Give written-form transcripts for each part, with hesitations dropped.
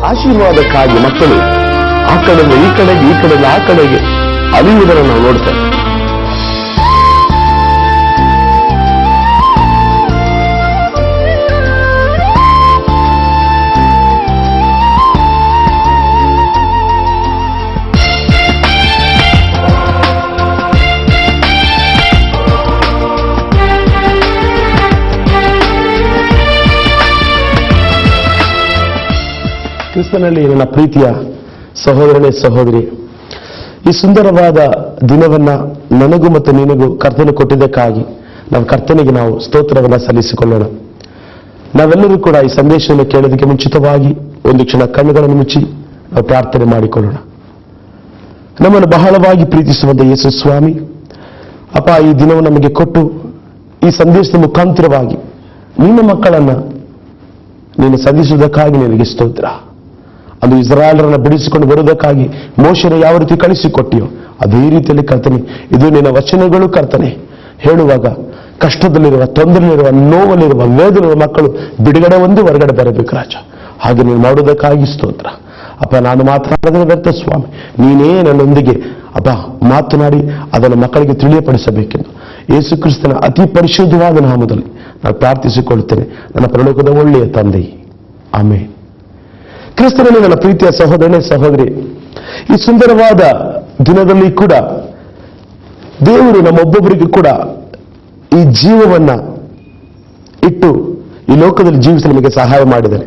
ಆಶೀರ್ವಾದಕ್ಕಾಗಿ ಮಕ್ಕಳು ಆ ಕಡೆಯಿಂದ ಈ ಕಡೆಗೆ, ಈ ಕಡೆಯಿಂದ ಆ ಕಡೆಗೆ ಅಲಿಯುವುದನ್ನು ನಾವು ನೋಡ್ತೇವೆ. ಕ್ರಿಸ್ತನಲ್ಲಿ ನನ್ನ ಪ್ರೀತಿಯ ಸಹೋದರನೇ ಸಹೋದರಿ, ಈ ಸುಂದರವಾದ ದಿನವನ್ನ ನನಗೂ ಮತ್ತು ನಿನಗೂ ಕರ್ತನು ಕೊಟ್ಟಿದ್ದಕ್ಕಾಗಿ ನಾವು ಕರ್ತನಿಗೆ ನಾವು ಸ್ತೋತ್ರವನ್ನ ಸಲ್ಲಿಸಿಕೊಳ್ಳೋಣ. ನಾವೆಲ್ಲರೂ ಕೂಡ ಈ ಸಂದೇಶವನ್ನು ಕೇಳೋದಕ್ಕೆ ಮುಂಚಿತವಾಗಿ ಒಂದು ಕ್ಷಣ ಕಣ್ಣುಗಳನ್ನು ಮುಚ್ಚಿ ನಾವು ಪ್ರಾರ್ಥನೆ ಮಾಡಿಕೊಳ್ಳೋಣ. ನಮ್ಮನ್ನು ಬಹಳವಾಗಿ ಪ್ರೀತಿಸುವಂತ ಯೇಸು ಸ್ವಾಮಿ, ಅಪ್ಪ, ಈ ದಿನವನ್ನು ನಮಗೆ ಕೊಟ್ಟು ಈ ಸಂದೇಶದ ಮುಖಾಂತರವಾಗಿ ನಿನ್ನ ಮಕ್ಕಳನ್ನ ನೀನು ಸಂಧಿಸುವುದಕ್ಕಾಗಿ ನಿನಗೆ ಸ್ತೋತ್ರ. ಅದು ಇಸ್ರಾಯೇಲರನ್ನು ಬಿಡಿಸಿಕೊಂಡು ಬರುವುದಕ್ಕಾಗಿ ಮೋಶೆಯನ್ನು ಯಾವ ರೀತಿ ಕಳಿಸಿಕೊಟ್ಟಿಯೋ ಅದೇ ರೀತಿಯಲ್ಲಿ ಕರ್ತನೆ, ಇದು ನಿನ್ನ ವಚನಗಳು ಕರ್ತನೆ. ಹೇಳುವಾಗ ಕಷ್ಟದಲ್ಲಿರುವ, ತೊಂದರೆಯಲ್ಲಿರುವ, ನೋವಲ್ಲಿರುವ, ವೇದನೆಯ ಮಕ್ಕಳು ಬಿಡುಗಡೆ ಒಂದು ಹೊರಗಡೆ ಬರಬೇಕು ರಾಜ. ಹಾಗೆ ನೀನು ಮಾಡುವುದಕ್ಕಾಗಿ ಸ್ತೋತ್ರ. ಅಪ್ಪ, ನಾನು ಮಾತನಾಡೋದನ್ನು ವ್ಯರ್ಥ ಸ್ವಾಮಿ, ನೀನೇ ನನ್ನೊಂದಿಗೆ ಅಪ್ಪ ಮಾತನಾಡಿ ಅದನ್ನು ಮಕ್ಕಳಿಗೆ ತಿಳಿಯಪಡಿಸಬೇಕೆಂದು ಯೇಸು ಕ್ರಿಸ್ತನ ಅತಿ ಪರಿಶುದ್ಧವಾದ ನಾಮದಲ್ಲಿ ನಾನು ಪ್ರಾರ್ಥಿಸಿಕೊಳ್ಳುತ್ತೇನೆ, ನನ್ನ ಪರಲೋಕದ ಒಳ್ಳೆಯ ತಂದೆ, ಆಮೆನ್. ಕ್ರಿಸ್ತನಲ್ಲಿ ನನ್ನ ಪ್ರೀತಿಯ ಸಹೋದರನೇ ಸಹೋದರಿ, ಈ ಸುಂದರವಾದ ದಿನದಲ್ಲಿ ಕೂಡ ದೇವರು ನಮ್ಮೊಬ್ಬೊಬ್ಬರಿಗೂ ಕೂಡ ಈ ಜೀವವನ್ನ ಇಟ್ಟು ಈ ಲೋಕದಲ್ಲಿ ಜೀವಿಸಲು ನಮಗೆ ಸಹಾಯ ಮಾಡಿದ್ದಾರೆ.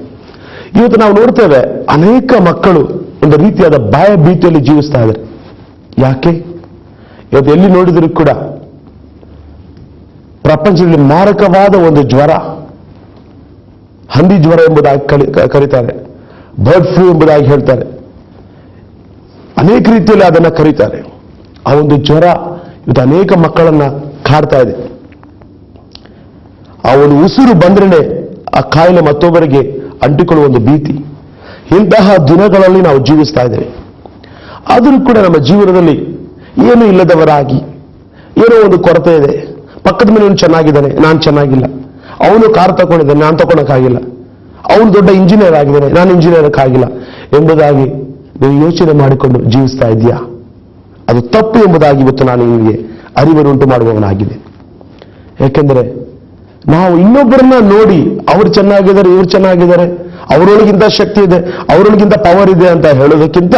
ಇವತ್ತು ನಾವು ನೋಡ್ತೇವೆ, ಅನೇಕ ಮಕ್ಕಳು ಒಂದು ರೀತಿಯಾದ ಭಯ ಭೀತಿಯಲ್ಲಿ ಜೀವಿಸ್ತಾ ಇದ್ದಾರೆ. ಯಾಕೆ? ಇವತ್ತು ಎಲ್ಲಿ ನೋಡಿದರೂ ಕೂಡ ಪ್ರಪಂಚದಲ್ಲಿ ಮಾರಕವಾದ ಒಂದು ಜ್ವರ, ಹಂದಿ ಜ್ವರ ಎಂಬುದಾಗಿ ಕರೀತಾರೆ, ಬರ್ಡ್ ಫ್ಲೂ ಎಂಬುದಾಗಿ ಹೇಳ್ತಾರೆ, ಅನೇಕ ರೀತಿಯಲ್ಲಿ ಅದನ್ನು ಕರೀತಾರೆ. ಆ ಒಂದು ಜ್ವರ ಇವತ್ತು ಅನೇಕ ಮಕ್ಕಳನ್ನ ಕಾಡ್ತಾ ಇದೆ. ಆ ಒಂದು ಉಸಿರು ಬಂದ್ರೇನೆ ಆ ಕಾಯಿಲೆ ಮತ್ತೊಬ್ಬರಿಗೆ ಅಂಟಿಕೊಳ್ಳುವ ಒಂದು ಭೀತಿ. ಇಂತಹ ದಿನಗಳಲ್ಲಿ ನಾವು ಜೀವಿಸ್ತಾ ಇದ್ದೇವೆ. ಆದರೂ ಕೂಡ ನಮ್ಮ ಜೀವನದಲ್ಲಿ ಏನೂ ಇಲ್ಲದವರಾಗಿ, ಏನೋ ಒಂದು ಕೊರತೆ ಇದೆ. ಪಕ್ಕದ ಮನೆಯವನು ಚೆನ್ನಾಗಿದ್ದಾನೆ, ನಾನು ಚೆನ್ನಾಗಿಲ್ಲ. ಅವನು ಕಾರ್ ತಗೊಂಡಿದ್ದಾನೆ, ನಾನು ತಗೊಳಕ್ಕಾಗಿಲ್ಲ. ಅವನು ದೊಡ್ಡ ಇಂಜಿನಿಯರ್ ಆಗಿದ್ದಾನೆ, ನಾನು ಇಂಜಿನಿಯರ್ ಆಗಿಲ್ಲ ಎಂಬುದಾಗಿ ನೀವು ಯೋಚನೆ ಮಾಡಿಕೊಂಡು ಜೀವಿಸ್ತಾ ಇದೆಯಾ? ಅದು ತಪ್ಪು ಎಂಬುದಾಗಿ ಇವತ್ತು ನಾನು ನಿಮಗೆ ಅರಿವನ್ನು ಉಂಟು ಮಾಡುವವನಾಗಿದೆ. ಯಾಕೆಂದರೆ ನಾವು ಇನ್ನೊಬ್ಬರನ್ನ ನೋಡಿ ಅವ್ರು ಚೆನ್ನಾಗಿದ್ದಾರೆ, ಇವ್ರು ಚೆನ್ನಾಗಿದ್ದಾರೆ, ಅವರೊಳಗಿಂತ ಶಕ್ತಿ ಇದೆ, ಅವರೊಳಗಿಂತ ಪವರ್ ಇದೆ ಅಂತ ಹೇಳೋದಕ್ಕಿಂತ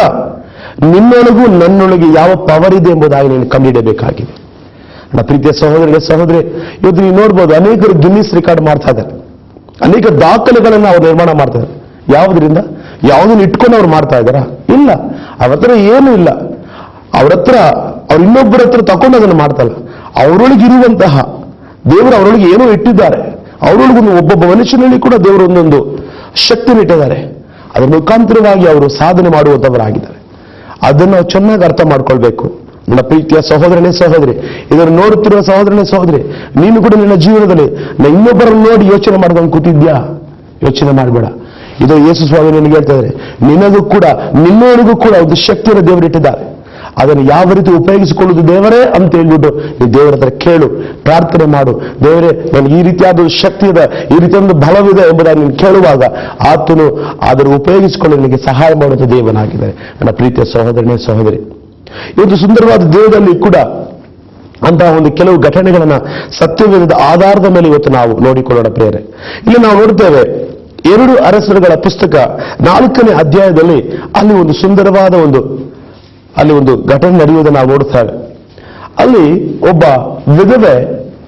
ನಿನ್ನೊಳಗೂ ನನ್ನೊಳಗೆ ಯಾವ ಪವರ್ ಇದೆ ಎಂಬುದಾಗಿ ನೀನು ಕಂಡುಹಿಡಬೇಕಾಗಿದೆ. ನನ್ನ ಪ್ರೀತಿಯ ಸಹೋದರನೇ ಸಹೋದರಿ, ಇವತ್ತು ನೀವು ನೋಡ್ಬೋದು, ಅನೇಕರು ಗಿನ್ನಿಸ್ ರೆಕಾರ್ಡ್ ಮಾಡ್ತಾ ಇದ್ದಾರೆ, ಅನೇಕ ದಾಖಲೆಗಳನ್ನು ಅವ್ರು ನಿರ್ಮಾಣ ಮಾಡ್ತಾ ಇದ್ದಾರೆ. ಯಾವುದರಿಂದ? ಯಾವುದನ್ನು ಇಟ್ಕೊಂಡು ಅವ್ರು ಮಾಡ್ತಾ ಇದ್ದಾರಾ? ಇಲ್ಲ. ಅವ್ರ ಹತ್ರ ಏನೂ ಇಲ್ಲ. ಅವ್ರ ಇನ್ನೊಬ್ಬರ ಹತ್ರ ತಗೊಂಡು ಅದನ್ನು ಮಾಡ್ತಲ್ಲ. ಅವರೊಳಗಿರುವಂತಹ ದೇವರು ಅವರೊಳಗೆ ಏನೋ ಇಟ್ಟಿದ್ದಾರೆ. ಅವರೊಳಗೊಂದು ಒಬ್ಬೊಬ್ಬ ಮನುಷ್ಯನಲ್ಲಿ ಕೂಡ ದೇವರು ಒಂದೊಂದು ಶಕ್ತಿಯನ್ನು ಇಟ್ಟಿದ್ದಾರೆ. ಅದರ ಮುಖಾಂತರವಾಗಿ ಅವರು ಸಾಧನೆ ಮಾಡುವಂತವರಾಗಿದ್ದಾರೆ. ಅದನ್ನು ನಾವು ಚೆನ್ನಾಗಿ ಅರ್ಥ ಮಾಡ್ಕೊಳ್ಬೇಕು. ನನ್ನ ಪ್ರೀತಿಯ ಸಹೋದರನೇ ಸಹೋದರಿ, ಇದನ್ನು ನೋಡುತ್ತಿರುವ ಸಹೋದರನೇ ಸಹೋದರಿ, ನೀನು ಕೂಡ ನಿನ್ನ ಜೀವನದಲ್ಲಿ ಇನ್ನೊಬ್ಬರನ್ನು ನೋಡಿ ಯೋಚನೆ ಮಾಡ್ಕೊಂಡು ಕೂತಿದ್ಯಾ? ಯೋಚನೆ ಮಾಡಬೇಡ. ಇದು ಯೇಸು ಸ್ವಾಮಿ ನಿನಗೆ ಹೇಳ್ತಾ ಇದ್ದಾರೆ, ನಿನಗೂ ಕೂಡ ನಿನ್ನವರಿಗೂ ಕೂಡ ಒಂದು ಶಕ್ತಿಯನ್ನು ದೇವರಿಟ್ಟಿದ್ದಾರೆ. ಅದನ್ನು ಯಾವ ರೀತಿ ಉಪಯೋಗಿಸಿಕೊಳ್ಳುವುದು ದೇವರೇ ಅಂತ ಹೇಳ್ಬಿಟ್ಟು ನೀವು ದೇವರ ಹತ್ರ ಕೇಳು, ಪ್ರಾರ್ಥನೆ ಮಾಡು. ದೇವರೇ, ನನಗೆ ಈ ರೀತಿಯಾದ ಶಕ್ತಿ ಇದೆ, ಈ ರೀತಿಯಾದ ಬಲವಿದೆ ಎಂಬುದಾಗಿ ನೀನು ಕೇಳುವಾಗ ಆತನು ಅದನ್ನು ಉಪಯೋಗಿಸಿಕೊಳ್ಳಲು ನಿನಗೆ ಸಹಾಯ ಮಾಡುವಂಥ ದೇವನಾಗಿದ್ದಾರೆ. ನನ್ನ ಪ್ರೀತಿಯ ಸಹೋದರನೇ ಸಹೋದರಿ, ಇವತ್ತು ಸುಂದರವಾದ ದೇವದಲ್ಲಿ ಕೂಡ ಅಂತಹ ಒಂದು ಕೆಲವು ಘಟನೆಗಳನ್ನ ಸತ್ಯವೇದದ ಆಧಾರದ ಮೇಲೆ ಇವತ್ತು ನಾವು ನೋಡಿಕೊಳ್ಳೋಣ ಪ್ರಿಯರೇ. ಇಲ್ಲಿ ನಾವು ನೋಡ್ತೇವೆ, 2 ಅರಸರುಗಳ ಪುಸ್ತಕ 4ನೇ ಅಧ್ಯಾಯದಲ್ಲಿ ಅಲ್ಲಿ ಒಂದು ಸುಂದರವಾದ ಒಂದು ಘಟನೆ ನಡೆಯುವುದನ್ನು ನಾವು ನೋಡ್ತೇವೆ. ಅಲ್ಲಿ ಒಬ್ಬ ವಿಧವೆ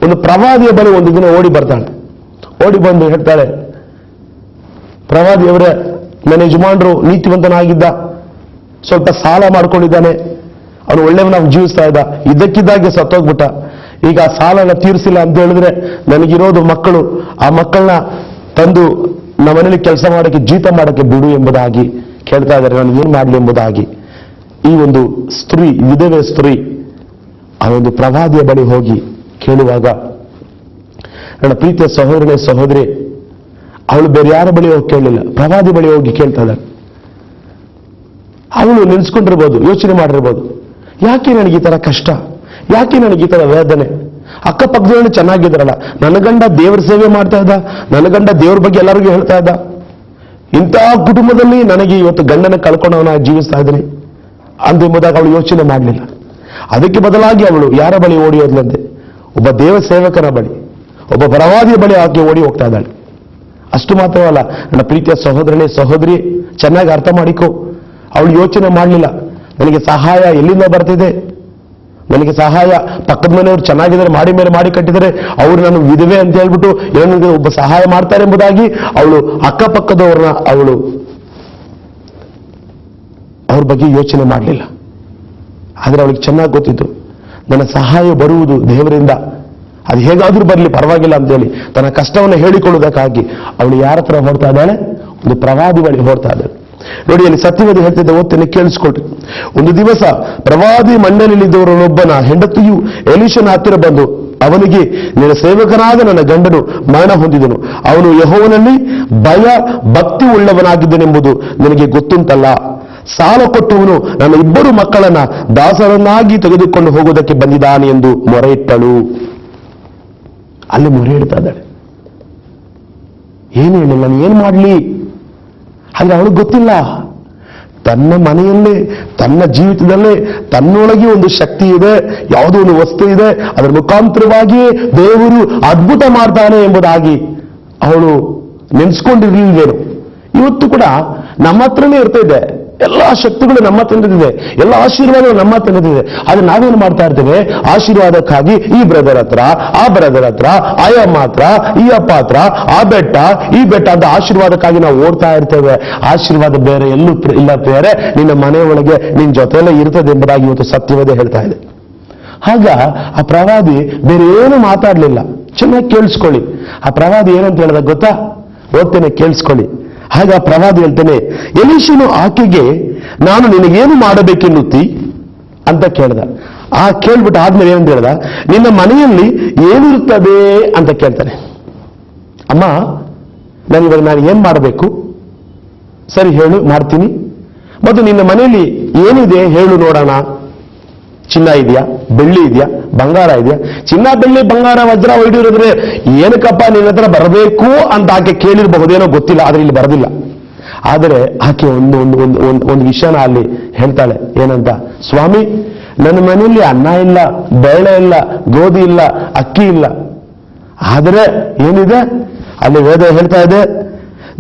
ಒಂದು ಪ್ರವಾದಿಯ ಬಳಿ ಒಂದು ದಿನ ಓಡಿ ಬರ್ತಾಳೆ. ಓಡಿ ಬಂದು ಹೇಳ್ತಾಳೆ, ಪ್ರವಾದಿಯವರೇ, ನನ್ನ ಯಜಮಾನರು ನೀತಿವಂತನಾಗಿದ್ದ, ಸ್ವಲ್ಪ ಸಾಲ ಮಾಡ್ಕೊಂಡಿದ್ದಾನೆ, ಅವನು ಒಳ್ಳೆಯವನಾಗಿ ಜೀವಿಸ್ತಾ ಇದ್ದ, ಇದ್ದಕ್ಕಿದ್ದಾಗೆ ಸತ್ತೋಗ್ಬಿಟ್ಟ. ಈಗ ಆ ಸಾಲನ ತೀರಿಸಿಲ್ಲ ಅಂತ ಹೇಳಿದ್ರೆ ನನಗಿರೋದು ಮಕ್ಕಳು, ಆ ಮಕ್ಕಳನ್ನ ತಂದು ನಮ್ಮ ಮನೇಲಿ ಕೆಲಸ ಮಾಡೋಕ್ಕೆ, ಜೀತ ಮಾಡೋಕ್ಕೆ ಬಿಡು ಎಂಬುದಾಗಿ ಕೇಳ್ತಾ ಇದ್ದಾರೆ. ನಾನು ಏನು ಮಾಡಲಿ ಎಂಬುದಾಗಿ ಈ ಒಂದು ಸ್ತ್ರೀ, ವಿಧವೆ ಸ್ತ್ರೀ ಆ ಒಂದು ಪ್ರವಾದಿಯ ಬಳಿ ಹೋಗಿ ಕೇಳುವಾಗ, ನನ್ನ ಪ್ರೀತಿಯ ಸಹೋದರನೇ ಸಹೋದರಿ, ಅವಳು ಬೇರೆ ಯಾರ ಬಳಿ ಹೋಗಿ ಕೇಳಲಿಲ್ಲ, ಪ್ರವಾದಿ ಬಳಿ ಹೋಗಿ ಕೇಳ್ತಾ ಇದ್ದಾಳೆ. ಅವಳು ನೆನೆಸ್ಕೊಂಡಿರ್ಬೋದು, ಯೋಚನೆ ಮಾಡಿರ್ಬೋದು, ಯಾಕೆ ನನಗೆ ಈ ತರ ಕಷ್ಟ, ಯಾಕೆ ನನಗೆ ಈ ತರ ವೇದನೆ? ಅಕ್ಕಪಕ್ಕದಲ್ಲಿ ಚೆನ್ನಾಗಿದ್ದಾರಲ್ಲ, ನನ್ನ ಗಂಡ ದೇವರ ಸೇವೆ ಮಾಡ್ತಾ ಇದ್ದ, ನನ್ನ ಗಂಡ ದೇವ್ರ ಬಗ್ಗೆ ಎಲ್ಲರಿಗೂ ಹೇಳ್ತಾ ಇದ್ದ, ಇಂತಹ ಕುಟುಂಬದಲ್ಲಿ ನನಗೆ ಇವತ್ತು ಗಂಡನ ಕಳ್ಕೊಂಡವನ ಜೀವಿಸ್ತಾ ಇದ್ದೀನಿ ಅಂತೆಂಬುದಾಗಿ ಅವಳು ಯೋಚನೆ ಮಾಡಲಿಲ್ಲ. ಅದಕ್ಕೆ ಬದಲಾಗಿ ಅವಳು ಯಾರ ಬಳಿ ಓಡಿ ಹೋದ್ಲಂತೆ? ಒಬ್ಬ ದೇವ ಸೇವಕನ ಬಳಿ, ಒಬ್ಬ ಪ್ರವಾದಿಯ ಬಳಿ ಆಕೆ ಓಡಿ ಹೋಗ್ತಾ ಇದ್ದಾಳೆ. ಅಷ್ಟು ಮಾತ್ರವಲ್ಲ, ನನ್ನ ಪ್ರೀತಿಯ ಸಹೋದರನೇ ಸಹೋದರಿ, ಚೆನ್ನಾಗಿ ಅರ್ಥ ಮಾಡಿಕೊ. ಅವಳು ಯೋಚನೆ ಮಾಡಲಿಲ್ಲ, ನನಗೆ ಸಹಾಯ ಎಲ್ಲಿಂದ ಬರ್ತಿದೆ, ನನಗೆ ಸಹಾಯ ಪಕ್ಕದ ಮನೆಯವರು ಚೆನ್ನಾಗಿದ್ದಾರೆ, ಮಾಡಿ ಮೇಲೆ ಮಾಡಿ ಕಟ್ಟಿದರೆ, ಅವರು ನಾನು ವಿಧವೆ ಅಂತ ಹೇಳ್ಬಿಟ್ಟು ನನಗೆ ಒಬ್ಬ ಸಹಾಯ ಮಾಡ್ತಾರೆ ಎಂಬುದಾಗಿ ಅವಳು ಅಕ್ಕಪಕ್ಕದವ್ರನ್ನ ಅವ್ರ ಬಗ್ಗೆ ಯೋಚನೆ ಮಾಡಲಿಲ್ಲ. ಆದರೆ ಅವಳಿಗೆ ಚೆನ್ನಾಗಿ ಗೊತ್ತಿತ್ತು, ನನ್ನ ಸಹಾಯ ಬರುವುದು ದೇವರಿಂದ, ಅದು ಹೇಗಾದ್ರೂ ಬರಲಿ ಪರವಾಗಿಲ್ಲ ಅಂತೇಳಿ ತನ್ನ ಕಷ್ಟವನ್ನು ಹೇಳಿಕೊಳ್ಳುವುದಕ್ಕಾಗಿ ಅವಳು ಯಾರ ಹತ್ರ ಹೊರಡ್ತಾ ಇದ್ದಾಳೆ? ಒಂದು ಪ್ರವಾದಿ ಬಳಿ ಹೊರಡ್ತಾ ಇದ್ದಾಳೆ. ನೋಡಿ, ಅಲ್ಲಿ ಸತ್ಯವಾದಿ ಹೇಳ್ತಿದ್ದೆ, ಓದ್ತೇನೆ, ಕೇಳಿಸ್ಕೊಳ್ರಿ. ಒಂದು ದಿವಸ ಪ್ರವಾದಿ ಮಂಡಳಿಯಲ್ಲಿದ್ದವರೊಬ್ಬನ ಹೆಂಡತಿಯು ಎಲೀಷನ ಹತ್ತಿರ ಬಂದು ಅವನಿಗೆ, ನಿನ್ನ ಸೇವಕನಾದ ನನ್ನ ಗಂಡನು ಮರಣ ಹೊಂದಿದನು, ಅವನು ಯೆಹೋವನಲ್ಲಿ ಭಯ ಭಕ್ತಿ ಉಳ್ಳವನಾಗಿದ್ದನೆಂಬುದು ನಿನಗೆ ಗೊತ್ತುಂಟಲ್ಲ. ಸಾಲ ಕೊಟ್ಟವನು ನನ್ನ ಇಬ್ಬರು ಮಕ್ಕಳನ್ನ ದಾಸರನ್ನಾಗಿ ತೆಗೆದುಕೊಂಡು ಹೋಗುವುದಕ್ಕೆ ಬಂದಿದ್ದಾನೆ ಎಂದು ಮೊರೆ ಇಟ್ಟಳು. ಅಲ್ಲಿ ಮೊರೆ ಇಡ್ತಾ ಇದ್ದಾಳೆ. ಏನು ಹೇಳಿಲ್ಲ, ನಾನು ಏನು ಮಾಡಲಿ? ಹಾಗೆ ಅವಳಿಗೆ ಗೊತ್ತಿಲ್ಲ, ತನ್ನ ಮನೆಯಲ್ಲೇ, ತನ್ನ ಜೀವಿತದಲ್ಲೇ ತನ್ನೊಳಗೆ ಒಂದು ಶಕ್ತಿ ಇದೆ, ಯಾವುದೋ ಒಂದು ವಸ್ತು ಇದೆ, ಅದರ ಮುಖಾಂತರವಾಗಿ ದೇವರು ಅದ್ಭುತ ಮಾಡ್ತಾನೆ ಎಂಬುದಾಗಿ ಅವಳು ನೆನೆಸ್ಕೊಂಡಿರ್ಲಿಲ್ವೇನು. ಇವತ್ತು ಕೂಡ ನಮ್ಮ ಹತ್ರನೇ ಇರ್ತಾ ಇದೆ, ಎಲ್ಲ ಶಕ್ತಿಗಳು ನಮ್ಮ ಹತ್ರ ಇದೆ, ಎಲ್ಲ ಆಶೀರ್ವಾದಗಳು ನಮ್ಮ ಹತ್ರ ಇದೆ. ಆದ್ರೆ ನಾವೇನು ಮಾಡ್ತಾ ಇರ್ತೇವೆ? ಆಶೀರ್ವಾದಕ್ಕಾಗಿ ಈ ಬ್ರದರ್ ಹತ್ರ, ಆ ಬ್ರದರ್ ಹತ್ರ, ಅಮ್ಮ ಹತ್ರ, ಈ ಅಪ್ಪ ಹತ್ರ, ಆ ಬೆಟ್ಟ ಈ ಬೆಟ್ಟ ಅಂತ ಆಶೀರ್ವಾದಕ್ಕಾಗಿ ನಾವು ಓಡ್ತಾ ಇರ್ತೇವೆ. ಆಶೀರ್ವಾದ ಬೇರೆ ಎಲ್ಲೂ ಇಲ್ಲ, ಬೇರೆ ನಿನ್ನ ಮನೆಯೊಳಗೆ ನಿನ್ನ ಜೊತೆಯಲ್ಲೇ ಇರ್ತದೆ ಎಂಬುದಾಗಿ ಇವತ್ತು ಸತ್ಯವಾದ ಹೇಳ್ತಾ ಇದೆ. ಆಗ ಆ ಪ್ರವಾದಿ ಬೇರೆ ಏನು ಮಾತಾಡ್ಲಿಲ್ಲ. ಚೆನ್ನಾಗಿ ಕೇಳಿಸ್ಕೊಳ್ಳಿ, ಆ ಪ್ರವಾದಿ ಏನಂತ ಹೇಳಿದ ಗೊತ್ತಾ? ಓದ್ತೇನೆ, ಕೇಳಿಸ್ಕೊಳ್ಳಿ. ಹಾಗೆ ಆ ಪ್ರವಾದಿ ಹೇಳ್ತೇನೆ, ಎಲೀಷನು ಆಕೆಗೆ, ನಾನು ನಿನಗೇನು ಮಾಡಬೇಕೆನ್ನುತ್ತಿ ಅಂತ ಕೇಳ್ದ. ಆ ಕೇಳ್ಬಿಟ್ಟು ಆದ್ಮೇಲೆ ಏನಂತ ಹೇಳ್ದ? ನಿನ್ನ ಮನೆಯಲ್ಲಿ ಏನಿರುತ್ತದೆ ಅಂತ ಕೇಳ್ತಾನೆ. ಅಮ್ಮ, ನಾನಿವಾಗ ನಾನು ಏನ್ ಮಾಡಬೇಕು? ಸರಿ ಹೇಳು, ಮಾಡ್ತೀನಿ. ಮತ್ತು ನಿನ್ನ ಮನೆಯಲ್ಲಿ ಏನಿದೆ ಹೇಳು ನೋಡೋಣ. ಚಿನ್ನ ಇದೆಯಾ, ಬೆಳ್ಳಿ ಇದೆಯಾ, ಬಂಗಾರ ಇದೆಯಾ? ಚಿನ್ನ ಬೆಳ್ಳಿ ಬಂಗಾರ ವಜ್ರ ಒಯ್ದಿರೋದ್ರೆ ಏನಕ್ಕಪ್ಪ ನಿನ್ನ ಹತ್ರ ಬರಬೇಕು ಅಂತ ಆಕೆ ಕೇಳಿರಬಹುದೇನೋ ಗೊತ್ತಿಲ್ಲ, ಆದ್ರೆ ಇಲ್ಲಿ ಬರೋದಿಲ್ಲ. ಆದರೆ ಆಕೆ ಒಂದು ವಿಷಯನ ಅಲ್ಲಿ ಹೇಳ್ತಾಳೆ. ಏನಂತ? ಸ್ವಾಮಿ, ನನ್ನ ಮನೆಯಲ್ಲಿ ಅನ್ನ ಇಲ್ಲ, ಬೇಳೆ ಇಲ್ಲ, ಗೋಧಿ ಇಲ್ಲ, ಅಕ್ಕಿ ಇಲ್ಲ, ಆದರೆ ಏನಿದೆ? ಅಲ್ಲಿ ವೇದ ಹೇಳ್ತಾ ಇದೆ,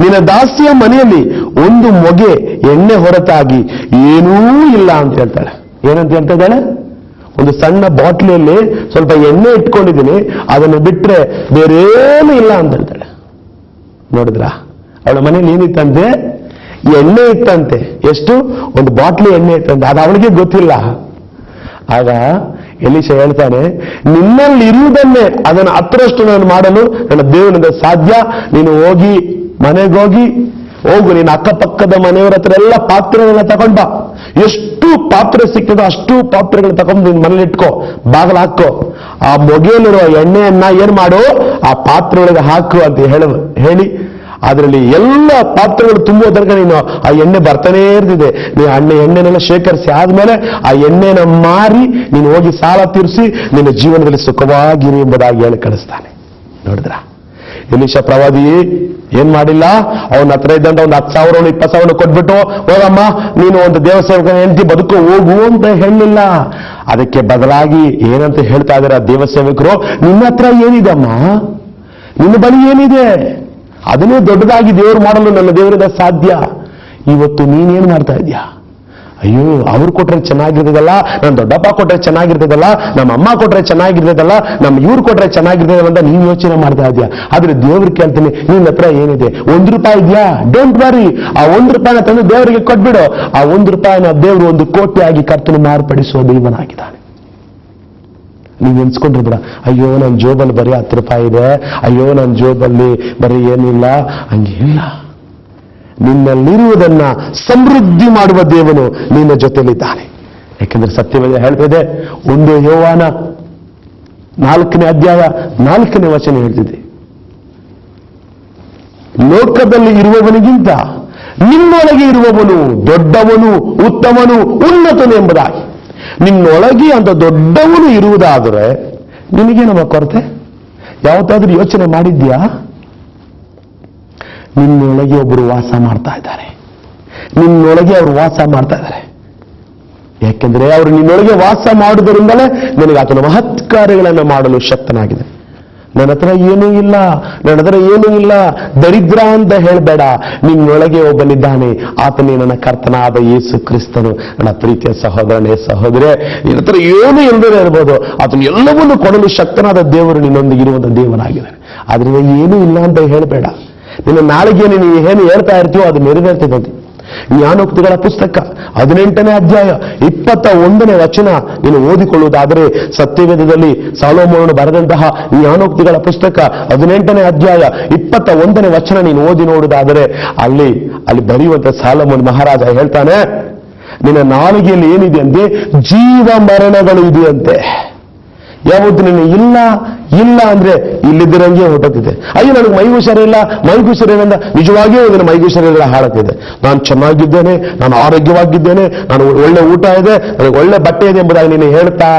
ನಿನ್ನ ದಾಸಿಯ ಮನೆಯಲ್ಲಿ ಒಂದು ಮೊಗೆ ಎಣ್ಣೆ ಹೊರತಾಗಿ ಏನೂ ಇಲ್ಲ ಅಂತ ಹೇಳ್ತಾಳೆ. ಏನಂತ ಹೇಳ್ತಾ ಇದ್ದಾಳೆ? ಒಂದು ಸಣ್ಣ ಬಾಟ್ಲಿಯಲ್ಲಿ ಸ್ವಲ್ಪ ಎಣ್ಣೆ ಇಟ್ಕೊಂಡಿದ್ದೀನಿ, ಅದನ್ನು ಬಿಟ್ರೆ ಬೇರೇನೂ ಇಲ್ಲ ಅಂತ ಹೇಳ್ತಾಳೆ. ನೋಡಿದ್ರ? ಅವಳ ಮನೇಲಿ ಏನಿತ್ತಂತೆ? ಎಣ್ಣೆ ಇತ್ತಂತೆ. ಎಷ್ಟು? ಒಂದು ಬಾಟ್ಲಿ ಎಣ್ಣೆ ಇತ್ತಂತೆ. ಅದು ಅವಳಿಗೆ ಗೊತ್ತಿಲ್ಲ. ಆಗ ಎಲೀಷ ಹೇಳ್ತಾನೆ, ನಿನ್ನಲ್ಲಿರುವುದನ್ನೇ ಅದನ್ನು ಹತ್ತರಷ್ಟು ನಾನು ಮಾಡಲು ನನ್ನ ದೇವರಿಂದ ಸಾಧ್ಯ. ನೀನು ಹೋಗಿ ಮನೆಗೋಗಿ ಹೋಗು, ನೀನು ಅಕ್ಕಪಕ್ಕದ ಮನೆಯವರ ಹತ್ರ ಎಲ್ಲ ಪಾತ್ರೆಗಳನ್ನ ತಗೊಂಡ್ ಬಾ. ಎಷ್ಟು ಪಾತ್ರೆ ಸಿಕ್ಕಿದೋ ಅಷ್ಟು ಪಾತ್ರೆಗಳು ತಗೊಂಡು ನಿನ್ ಮನೇಲಿ ಇಟ್ಕೋ, ಬಾಗಿಲು ಹಾಕೋ. ಆ ಮೊಗೆಯಲ್ಲಿರುವ ಎಣ್ಣೆಯನ್ನ ಏನ್ ಮಾಡು? ಆ ಪಾತ್ರೆ ಒಳಗೆ ಹಾಕು ಅಂತ ಹೇಳಿ ಅದರಲ್ಲಿ ಎಲ್ಲ ಪಾತ್ರೆಗಳು ತುಂಬುವ ತನಕ ನೀನು ಆ ಎಣ್ಣೆ ಬರ್ತಾನೇ ಇರ್ತಿದೆ. ನೀನು ಎಣ್ಣೆನೆಲ್ಲ ಶೇಖರಿಸಿ ಆದ್ಮೇಲೆ ಆ ಎಣ್ಣೆನ ಮಾರಿ ನೀನು ಹೋಗಿ ಸಾಲ ತೀರಿಸಿ ನಿನ್ನ ಜೀವನದಲ್ಲಿ ಸುಖವಾಗಿರಿ ಎಂಬುದಾಗಿ ಹೇಳಿ ಕಳಿಸ್ತಾನೆ. ನೋಡಿದ್ರ? ಎಲೀಷ ಪ್ರವಾದಿ ಏನ್ ಮಾಡಿಲ್ಲ, ಅವನ ಹತ್ರ ಇದ್ದಂತ ಒಂದು 10,000 20,000 ಕೊಟ್ಬಿಟ್ಟು, ಹೋಗಮ್ಮ ನೀನು ಒಂದು ದೇವಸೇವಕನ ಹೆಂಡತಿ ಬದುಕು ಹೋಗು ಅಂತ ಹೇಳಲಿಲ್ಲ. ಅದಕ್ಕೆ ಬದಲಾಗಿ ಏನಂತ ಹೇಳ್ತಾ ಇದಾರೆ ಆ ದೇವಸೇವಕರು? ನಿನ್ನ ಹತ್ರ ಏನಿದೆ ಅಮ್ಮ? ನಿನ್ನ ಬಳಿ ಏನಿದೆ? ಅದನ್ನೇ ದೊಡ್ಡದಾಗಿ ದೇವರು ಮಾಡಲು ನನ್ನ ದೇವರಿಂದ ಸಾಧ್ಯ. ಇವತ್ತು ನೀನೇನ್ ಮಾಡ್ತಾ ಇದೀಯಾ? ಅಯ್ಯೋ, ಅವ್ರು ಕೊಟ್ರೆ ಚೆನ್ನಾಗಿರ್ತದಲ್ಲ, ನನ್ನ ದೊಡ್ಡಪ್ಪ ಕೊಟ್ರೆ ಚೆನ್ನಾಗಿರ್ತದಲ್ಲ, ನಮ್ಮ ಅಮ್ಮ ಕೊಟ್ರೆ ಚೆನ್ನಾಗಿರ್ತದಲ್ಲ, ನಮ್ಮ ಇವ್ರು ಕೊಟ್ರೆ ಚೆನ್ನಾಗಿರ್ತದಲ್ಲ ಅಂತ ನೀನ್ ಯೋಚನೆ ಮಾಡ್ತಾ ಇದೀಯಾ. ಆದ್ರೆ ದೇವ್ರಿಗೆ ಕೇಳ್ತೀನಿ, ನಿನ್ನ ಹತ್ರ ಏನಿದೆ? ₹1 ಇದೆಯಾ? ಡೋಂಟ್ ವರಿ, ಆ ₹1 ತಂದು ದೇವರಿಗೆ ಕೊಟ್ಬಿಡು. ಆ ₹1 ದೇವರು 1 ಕೋಟಿ ಆಗಿ ಕರ್ತನು ಮಾರ್ಪಡಿಸುವ ದೇವನಾಗಿದ್ದಾನೆ. ನೀವು ಎನ್ಸ್ಕೊಂಡಿರ್ಬೇಡ, ಅಯ್ಯೋ ನನ್ನ ಜೋಬಲ್ಲಿ ಬರೀ ₹10 ಇದೆ, ಅಯ್ಯೋ ನನ್ನ ಜೋಬಲ್ಲಿ ಬರೀ ಏನಿಲ್ಲ. ಹಂಗಿಲ್ಲ. ನಿನ್ನಲ್ಲಿರುವುದನ್ನ ಸಮೃದ್ಧಿ ಮಾಡುವ ದೇವನು ನಿನ್ನ ಜೊತೆಲಿದ್ದಾನೆ. ಯಾಕೆಂದ್ರೆ ಸತ್ಯವೇದ ಹೇಳ್ತಿದೆ, 1 ಯೋಹಾನ 4ನೇ ಅಧ್ಯಾಯ 4ನೇ ವಚನ ಹೇಳ್ತಿದೆ, ಲೋಕದಲ್ಲಿ ಇರುವವನಿಗಿಂತ ನಿನ್ನೊಳಗೆ ಇರುವವನು ದೊಡ್ಡವನು, ಉತ್ತಮನು, ಉನ್ನತನು ಎಂಬುದಾಗಿ. ನಿನ್ನೊಳಗೆ ಅಂತ ದೊಡ್ಡವನು ಇರುವುದಾದರೆ ನಿನಗೆ ನಮ್ಮ ಕೊರತೆ? ಯಾವತ್ತಾದ್ರೂ ಯೋಚನೆ ಮಾಡಿದ್ಯಾ? ನಿನ್ನೊಳಗೆ ಒಬ್ಬರು ವಾಸ ಮಾಡ್ತಾ ಇದ್ದಾರೆ. ನಿನ್ನೊಳಗೆ ಅವರು ವಾಸ ಮಾಡ್ತಾ ಇದ್ದಾರೆ. ಯಾಕೆಂದ್ರೆ ಅವರು ನಿನ್ನೊಳಗೆ ವಾಸ ಮಾಡುವುದರಿಂದಲೇ ನಿನಗೆ ಆತನ ಮಹತ್ ಕಾರ್ಯಗಳನ್ನು ಮಾಡಲು ಶಕ್ತನಾಗಿದೆ. ನನ್ನ ಹತ್ರ ಏನೂ ಇಲ್ಲ, ನನ್ನ ಹತ್ರ ಏನೂ ಇಲ್ಲ, ದರಿದ್ರ ಅಂತ ಹೇಳಬೇಡ. ನಿನ್ನೊಳಗೆ ಒಬ್ಬನಿದ್ದಾನೆ, ಆತನೇ ನನ್ನ ಕರ್ತನಾದ ಯೇಸು ಕ್ರಿಸ್ತನು. ನನ್ನ ಪ್ರೀತಿಯ ಸಹೋದರನೇ ಸಹೋದರೇ, ನಿನ್ನ ಹತ್ರ ಏನು ಇಲ್ಲದೇ ಇರ್ಬೋದು, ಆತನು ಎಲ್ಲವನ್ನೂ ಕೊಡಲು ಶಕ್ತನಾದ ದೇವರು ನಿನ್ನೊಂದಿಗೆ ಇರುವಂತ ದೇವನಾಗಿದ್ದಾನೆ. ಆದ್ರಿಂದ ಏನೂ ಇಲ್ಲ ಅಂತ ಹೇಳಬೇಡ. ನಿನ್ನ ನಾಳೆಗೆ ನೀನು ಏನು ಹೇಳ್ತಾ ಇರ್ತೀವೋ ಅದು ನೆರವೇರ್ತದಂತೆ. ಜ್ಞಾನೋಕ್ತಿಗಳ ಪುಸ್ತಕ 18ನೇ ಅಧ್ಯಾಯ 21ನೇ ವಚನ ನೀನು ಓದಿಕೊಳ್ಳುವುದಾದರೆ, ಸತ್ಯವೇದದಲ್ಲಿ ಸಾಲೋಮೋನನು ಬರೆದಂತಹ ಜ್ಞಾನೋಕ್ತಿಗಳ ಪುಸ್ತಕ 18ನೇ ಅಧ್ಯಾಯ 21ನೇ ವಚನ ನೀನು ಓದಿ ನೋಡುವುದಾದರೆ ಅಲ್ಲಿ ಬರೆಯುವಂತ ಸಾಲೋಮೋನ ಮಹಾರಾಜ ಹೇಳ್ತಾನೆ, ನಿನ್ನ ನಾಲಿಗೆಯಲ್ಲಿ ಏನಿದೆ ಅಂತೆ, ಜೀವ ಮರಣಗಳು ಇದೆಯಂತೆ. ಯಾವತ್ತು ನೀನು ಇಲ್ಲ ಇಲ್ಲ ಅಂದ್ರೆ ಇಲ್ಲಿದ್ದರಂಗೆ ಹೊರಟೋಗ್ತಿದೆ. ಅಯ್ಯೋ ನನಗೆ ಮೈ ಹುಷಾರಿಲ್ಲ ಅಂತ ನಿಜವಾಗಿಯೂ ಇದನ್ನು ಮೈ ಹುಷಾರಿಲ್ಲ ಹಾಳಾಗ್ತಿದೆ. ನಾನು ಚೆನ್ನಾಗಿದ್ದೇನೆ, ನಾನು ಆರೋಗ್ಯವಾಗಿದ್ದೇನೆ, ನಾನು ಒಳ್ಳೆ ಊಟ ಇದೆ, ನನಗೆ ಒಳ್ಳೆ ಬಟ್ಟೆ ಇದೆ ಎಂಬುದಾಗಿ ನೀನು ಹೇಳ್ತಾ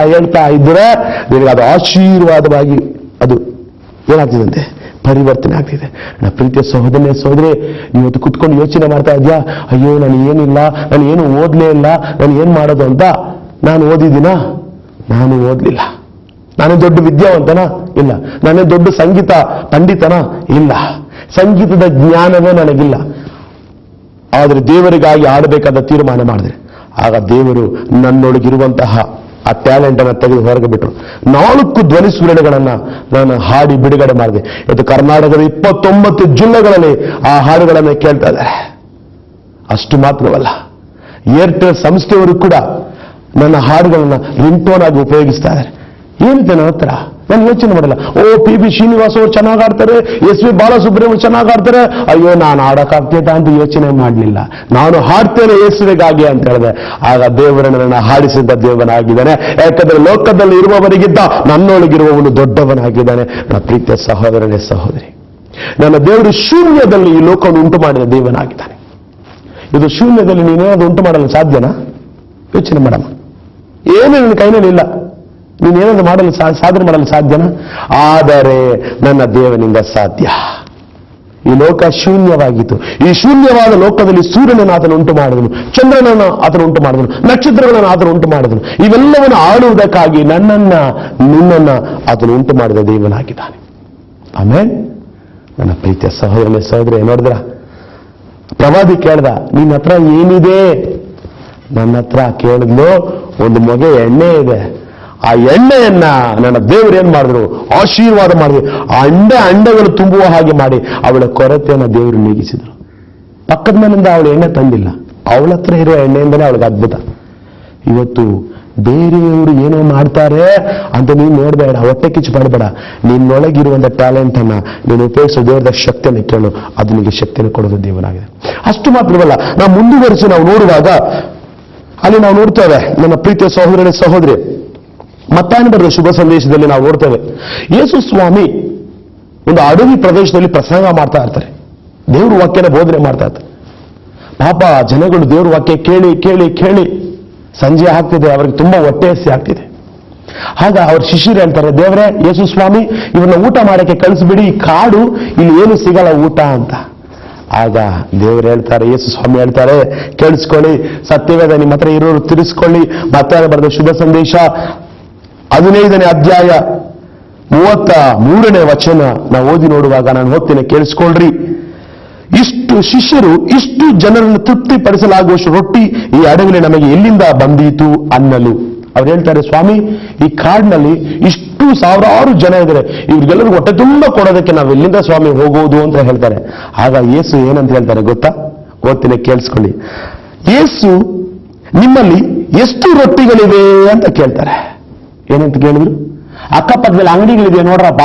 ಇದ್ರೆ ನಿನಗೆ ಅದು ಆಶೀರ್ವಾದವಾಗಿ ಅದು ಏನಾಗ್ತಿದಂತೆ, ಪರಿವರ್ತನೆ ಆಗ್ತಿದೆ. ನನ್ನ ಪ್ರೀತಿಯ ಸಹೋದರಿ, ಇವತ್ತು ಕುತ್ಕೊಂಡು ಯೋಚನೆ ಮಾಡ್ತಾ ಇದ್ಯಾ, ಅಯ್ಯೋ ನಾನು ಏನಿಲ್ಲ, ನಾನು ಏನು ಓದ್ಲೇ ಇಲ್ಲ, ನಾನು ಏನ್ ಮಾಡೋದು ಅಂತ. ನಾನು ಓದಿದ್ದೀನಾ? ನಾನು ಓದ್ಲಿಲ್ಲ. ನಾನೇ ದೊಡ್ಡ ವಿದ್ಯಾವಂತನ? ಇಲ್ಲ. ನಾನೇ ದೊಡ್ಡ ಸಂಗೀತ ಪಂಡಿತನ? ಇಲ್ಲ. ಸಂಗೀತದ ಜ್ಞಾನವೇ ನನಗಿಲ್ಲ. ಆದರೆ ದೇವರಿಗಾಗಿ ಆಡಬೇಕಾದ ತೀರ್ಮಾನ ಮಾಡಿದ್ರೆ ಆಗ ದೇವರು ನನ್ನೊಳಗಿರುವಂತಹ ಆ ಟ್ಯಾಲೆಂಟ್ ಅನ್ನು ತೆಗೆದು ಹೊರಗೆ ಬಿಟ್ಟರು. 4 ಧ್ವನಿ ಸುರುಳಿಗಳನ್ನ ನಾನು ಹಾಡಿ ಬಿಡುಗಡೆ ಮಾಡಿದೆ. ಇವತ್ತು ಕರ್ನಾಟಕದ 29 ಜಿಲ್ಲೆಗಳಲ್ಲಿ ಆ ಹಾಡುಗಳನ್ನು ಕೇಳ್ತಾ ಇದ್ದಾರೆ. ಅಷ್ಟು ಮಾತ್ರವಲ್ಲ, ಏರ್ಟೆಲ್ ಸಂಸ್ಥೆಯವರು ಕೂಡ ನನ್ನ ಹಾಡುಗಳನ್ನು ರಿಂಗ್ಟೋನ್ ಆಗಿ ಉಪಯೋಗಿಸ್ತಾ ಇದ್ದಾರೆ. ಏನಿದೆ ನನ್ನ ಹತ್ರ? ನಾನು ಯೋಚನೆ ಮಾಡಲ್ಲ. ಪಿ ಶ್ರೀನಿವಾಸ್ ಅವರು ಚೆನ್ನಾಗಿ ಆಡ್ತಾರೆ, ಎಸ್ ವಿ ಬಾಲಸುಬ್ರಹ್ಮಣ್ಯ ಚೆನ್ನಾಗಿ ಆಡ್ತಾರೆ, ಅಯ್ಯೋ ನಾನು ಆಡಕ್ಕಾಗ್ತೇತಾ ಅಂತ ಯೋಚನೆ ಮಾಡಲಿಲ್ಲ. ನಾನು ಹಾಡ್ತೇನೆ ಯೇಸುವಿಗಾಗಿ ಅಂತ ಹೇಳಿದೆ. ಆಗ ದೇವರನ್ನು ನನ್ನ ಹಾಡಿಸಿದ ದೇವನಾಗಿದ್ದಾನೆ. ಯಾಕಂದ್ರೆ ಲೋಕದಲ್ಲಿ ಇರುವವರಿಗಿದ್ದ ನನ್ನೊಳಗಿರುವವನು ದೊಡ್ಡವನಾಗಿದ್ದಾನೆ. ನನ್ನ ಪ್ರೀತಿಯ ಸಹೋದರನೇ ಸಹೋದರಿ, ನನ್ನ ದೇವರು ಶೂನ್ಯದಲ್ಲಿ ಈ ಲೋಕವನ್ನು ಉಂಟು ಮಾಡಿದ ದೇವನಾಗಿದ್ದಾನೆ. ಇದು ಶೂನ್ಯದಲ್ಲಿ ನೀನೇನಾದ್ರು ಉಂಟು ಮಾಡಲು ಸಾಧ್ಯನಾ? ಯೋಚನೆ ಮಾಡಮ್ಮ. ಏನು ನಿನ್ನ ಕೈನಲ್ಲಿ ಇಲ್ಲ, ನೀನೇನಾದ್ರು ಮಾಡಲು ಸಾಧನೆ ಮಾಡಲು ಸಾಧ್ಯನಾ? ಆದರೆ ನನ್ನ ದೇವನಿಂದ ಸಾಧ್ಯ. ಈ ಲೋಕ ಶೂನ್ಯವಾಗಿತ್ತು. ಈ ಶೂನ್ಯವಾದ ಲೋಕದಲ್ಲಿ ಸೂರ್ಯನನ್ನು ಆತನು ಉಂಟು ಮಾಡಿದನು, ಚಂದ್ರನನ್ನು ಆತನು ಉಂಟು ಮಾಡಿದನು, ನಕ್ಷತ್ರಗಳನ್ನು ಆತನು ಉಂಟು ಮಾಡಿದನು. ಇವೆಲ್ಲವನ್ನು ಆಳುವುದಕ್ಕಾಗಿ ನಿನ್ನನ್ನ ಆತನು ಉಂಟು ಮಾಡಿದ ದೇವನಾಗಿದ್ದಾನೆ. ಆಮೇಲೆ ನನ್ನ ಪ್ರೀತಿಯ ಸಹೋದರನೇ ಸಹೋದರಿ, ನೋಡಿದ್ರ ಪ್ರವಾದಿ ಕೇಳ್ದ, ನಿನ್ನ ಹತ್ರ ಏನಿದೆ? ನನ್ನ ಹತ್ರ ಕೇಳಿದ್ಲು, ಒಂದು ಮೊಗೆ ಎಣ್ಣೆ ಇದೆ. ಆ ಎಣ್ಣೆಯನ್ನ ನನ್ನ ದೇವರು ಏನ್ ಮಾಡಿದ್ರು? ಆಶೀರ್ವಾದ ಮಾಡಿದ್ರು. ಆ ಅಂಡೆಗಳು ತುಂಬುವ ಹಾಗೆ ಮಾಡಿ ಅವಳ ಕೊರತೆಯನ್ನು ದೇವರು ನೀಗಿಸಿದ್ರು. ಪಕ್ಕದ ಮನೆಯಿಂದ ಅವಳು ಎಣ್ಣೆ ತಂದಿಲ್ಲ, ಅವಳ ಹತ್ರ ಇರುವ ಎಣ್ಣೆಯಿಂದಲೇ ಅವಳಿಗೆ ಅದ್ಭುತ. ಇವತ್ತು ಬೇರೆಯವರು ಏನೋ ಮಾಡ್ತಾರೆ ಅಂತ ನೀನು ನೋಡಬೇಡ, ಹೊಟ್ಟೆ ಕಿಚ್ಚು ಪಡಬೇಡ. ನಿನ್ನೊಳಗಿರುವಂತ ಟ್ಯಾಲೆಂಟ್ ಅನ್ನ ನೀನು ಉಪಯೋಗಿಸೋ ದೇವರದ ಶಕ್ತಿಯನ್ನು ಕೇಳು, ಅದು ನಿನಗೆ ಶಕ್ತಿಯನ್ನು ಕೊಡೋದು ದೇವನಾಗಿದೆ. ಅಷ್ಟು ಮಾತ್ರವಲ್ಲ, ನಾವು ಮುಂದುವರಿಸಿ ನಾವು ನೋಡುವಾಗ ಅಲ್ಲಿ ನಾವು ನೋಡ್ತೇವೆ, ನನ್ನ ಪ್ರೀತಿಯ ಸಹೋದರನೇ ಸಹೋದರಿ, ಮತ್ತಾಯನ ಬರೆದ ಶುಭ ಸಂದೇಶದಲ್ಲಿ ನಾವು ನೋಡ್ತೇವೆ, ಯೇಸು ಸ್ವಾಮಿ ಒಂದು ಅಡವಿ ಪ್ರದೇಶದಲ್ಲಿ ಪ್ರಸಂಗ ಮಾಡ್ತಾ ಇರ್ತಾರೆ. ದೇವ್ರ ವಾಕ್ಯನ ಬೋಧನೆ ಮಾಡ್ತಾ ಇರ್ತಾರೆ. ಪಾಪ ಜನಗಳು ದೇವ್ರ ವಾಕ್ಯ ಕೇಳಿ ಕೇಳಿ ಕೇಳಿ ಸಂಜೆ ಆಗ್ತಿದೆ, ಅವ್ರಿಗೆ ತುಂಬಾ ಹೊಟ್ಟೆ ಹಸಿ ಆಗ್ತಿದೆ. ಆಗ ಅವ್ರ ಶಿಷ್ಯರು ಹೇಳ್ತಾರೆ, ದೇವರೇ, ಯೇಸು ಸ್ವಾಮಿ ಇವನ್ನ ಊಟ ಮಾಡಕ್ಕೆ ಕಳಿಸ್ಬಿಡಿ, ಈ ಕಾಡು ಇಲ್ಲಿ ಏನು ಸಿಗಲ್ಲ ಊಟ ಅಂತ. ಆಗ ದೇವರು ಹೇಳ್ತಾರೆ, ಯೇಸು ಸ್ವಾಮಿ ಹೇಳ್ತಾರೆ, ಕೇಳಿಸ್ಕೊಳ್ಳಿ, ಸತ್ಯವೇದ ನಿಮ್ಮ ಹತ್ರ ಇರೋರು ತಿರ್ಸ್ಕೊಳ್ಳಿ. ಮತ್ತಾಯನ ಬರೆದ ಶುಭ ಸಂದೇಶ 15ನೇ ಅಧ್ಯಾಯ 33ನೇ ವಚನ ನಾವು ಓದಿ ನೋಡುವಾಗ ನಾನು ಹೋಗ್ತೇನೆ, ಕೇಳಿಸ್ಕೊಳ್ರಿ. ಇಷ್ಟು ಶಿಷ್ಯರು ಇಷ್ಟು ಜನರನ್ನು ತೃಪ್ತಿಪಡಿಸಲಾಗುವಷ್ಟು ರೊಟ್ಟಿ ಈ ಅಡವಿಲಿ ನಮಗೆ ಎಲ್ಲಿಂದ ಬಂದೀತು ಅನ್ನಲು. ಅವ್ರು ಹೇಳ್ತಾರೆ, ಸ್ವಾಮಿ ಈ ಕಾಡಿನಲ್ಲಿ ಇಷ್ಟು ಸಾವಿರಾರು ಜನ ಇದ್ದಾರೆ, ಇವ್ರಿಗೆಲ್ಲರಿಗೂ ಹೊಟ್ಟೆ ತುಂಬ ಕೊಡೋದಕ್ಕೆ ನಾವು ಎಲ್ಲಿಂದ ಸ್ವಾಮಿ ಹೋಗೋದು ಅಂತ ಹೇಳ್ತಾರೆ. ಆಗ ಯೇಸು ಏನಂತ ಹೇಳ್ತಾರೆ ಗೊತ್ತಾ? ಓದ್ತೀನಿ, ಕೇಳಿಸ್ಕೊಳ್ಳಿ. ಯೇಸು ನಿಮ್ಮಲ್ಲಿ ಎಷ್ಟು ರೊಟ್ಟಿಗಳಿವೆ ಅಂತ ಕೇಳ್ತಾರೆ. ಏನಂತ ಕೇಳಿದ್ರು? ಅಕ್ಕಪಕ್ಕದಲ್ಲಿ ಅಂಗಡಿಗಳಿದೆ ನೋಡ್ರಪ್ಪ,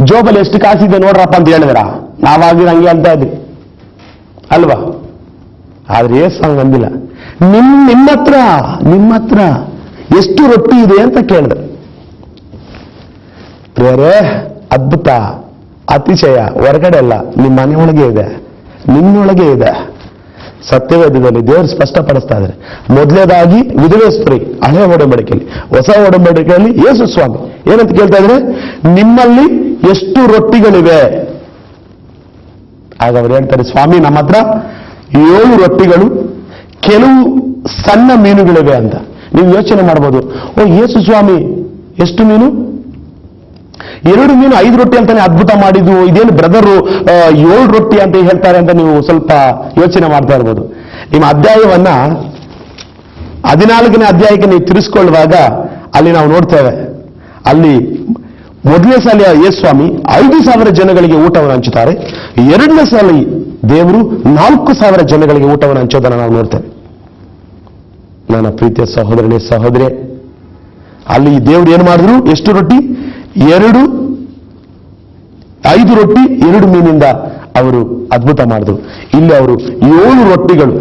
ಜೋಬಲ್ಲಿ ಎಷ್ಟು ಕಾಸಿದೆ ನೋಡ್ರಪ್ಪ ಅಂತ ಹೇಳಿದ್ರ? ನಾವಾಗಿ ಹಂಗೆ ಅಂತ ಇದ್ವಿ ಅಲ್ವಾ? ಆದ್ರೆ ಯೇಸು ಹಂಗ ಅಂದಿಲ್ಲ. ನಿಮ್ಮ ಹತ್ರ ಎಷ್ಟು ರೊಟ್ಟಿ ಇದೆ ಅಂತ ಕೇಳಿದ್ರು. ಬೇರೆ ಅದ್ಭುತ, ಅತಿಶಯ ಹೊರಗಡೆ ಅಲ್ಲ, ನಿಮ್ಮ ಮನೆಯೊಳಗೆ ಇದೆ, ನಿನ್ನೊಳಗೆ ಇದೆ. ಸತ್ಯವೇದದಲ್ಲಿ ದೇವರು ಸ್ಪಷ್ಟಪಡಿಸ್ತಾ ಇದ್ದಾರೆ. ಮೊದಲನೇದಾಗಿ ವಿಧವೆ ಸ್ತ್ರೀ ಹಳೆ ಒಡಂಬಡಿಕೆಯಲ್ಲಿ, ಹೊಸ ಒಡಂಬಡಿಕೆಯಲ್ಲಿ ಯೇಸು ಸ್ವಾಮಿ ಏನಂತ ಕೇಳ್ತಾ ಇದ್ರೆ, ನಿಮ್ಮಲ್ಲಿ ಎಷ್ಟು ರೊಟ್ಟಿಗಳಿವೆ? ಆಗ ಅವ್ರು ಹೇಳ್ತಾರೆ, ಸ್ವಾಮಿ ನಮ್ಮ ಹತ್ರ 7 ರೊಟ್ಟಿಗಳು ಕೆಲವು ಸಣ್ಣ ಮೀನುಗಳಿವೆ ಅಂತ. ನೀವು ಯೋಚನೆ ಮಾಡ್ಬೋದು, ಯೇಸು ಸ್ವಾಮಿ ಎಷ್ಟು ಮೀನು? 2 ಮೀನು 5 ರೊಟ್ಟಿ ಅಂತಾನೆ ಅದ್ಭುತ ಮಾಡಿದ್ದು, ಇದೇನು ಬ್ರದರು 7 ರೊಟ್ಟಿ ಅಂತ ಹೇಳ್ತಾರೆ ಅಂತ ನೀವು ಸ್ವಲ್ಪ ಯೋಚನೆ ಮಾಡ್ತಾ ಇರ್ಬೋದು. ನಿಮ್ಮ ಅಧ್ಯಾಯವನ್ನ 14ನೇ ಅಧ್ಯಾಯಕ್ಕೆ ನೀವು ತಿರ್ಸ್ಕೊಳ್ಳುವಾಗ ಅಲ್ಲಿ ನಾವು ನೋಡ್ತೇವೆ, ಅಲ್ಲಿ ಮೊದಲನೇ ಸಲ ಯೇಸು ಸ್ವಾಮಿ 5,000 ಜನಗಳಿಗೆ ಊಟವನ್ನು ಹಂಚುತ್ತಾರೆ. 2ನೇ ಸಲ ದೇವರು 4,000 ಜನಗಳಿಗೆ ಊಟವನ್ನು ಹಂಚೋದನ್ನು ನಾವು ನೋಡ್ತೇವೆ. ನನ್ನ ಪ್ರೀತಿಯ ಸಹೋದರನೇ ಸಹೋದರಿ, ಅಲ್ಲಿ ದೇವರು ಏನು ಮಾಡಿದ್ರು? ಎಷ್ಟು ರೊಟ್ಟಿ? 5 ರೊಟ್ಟಿ 2 ಮೀನಿಂದ ಅವರು ಅದ್ಭುತ ಮಾಡಿದ್ರು. ಇಲ್ಲಿ ಅವರು 7 ರೊಟ್ಟಿಗಳು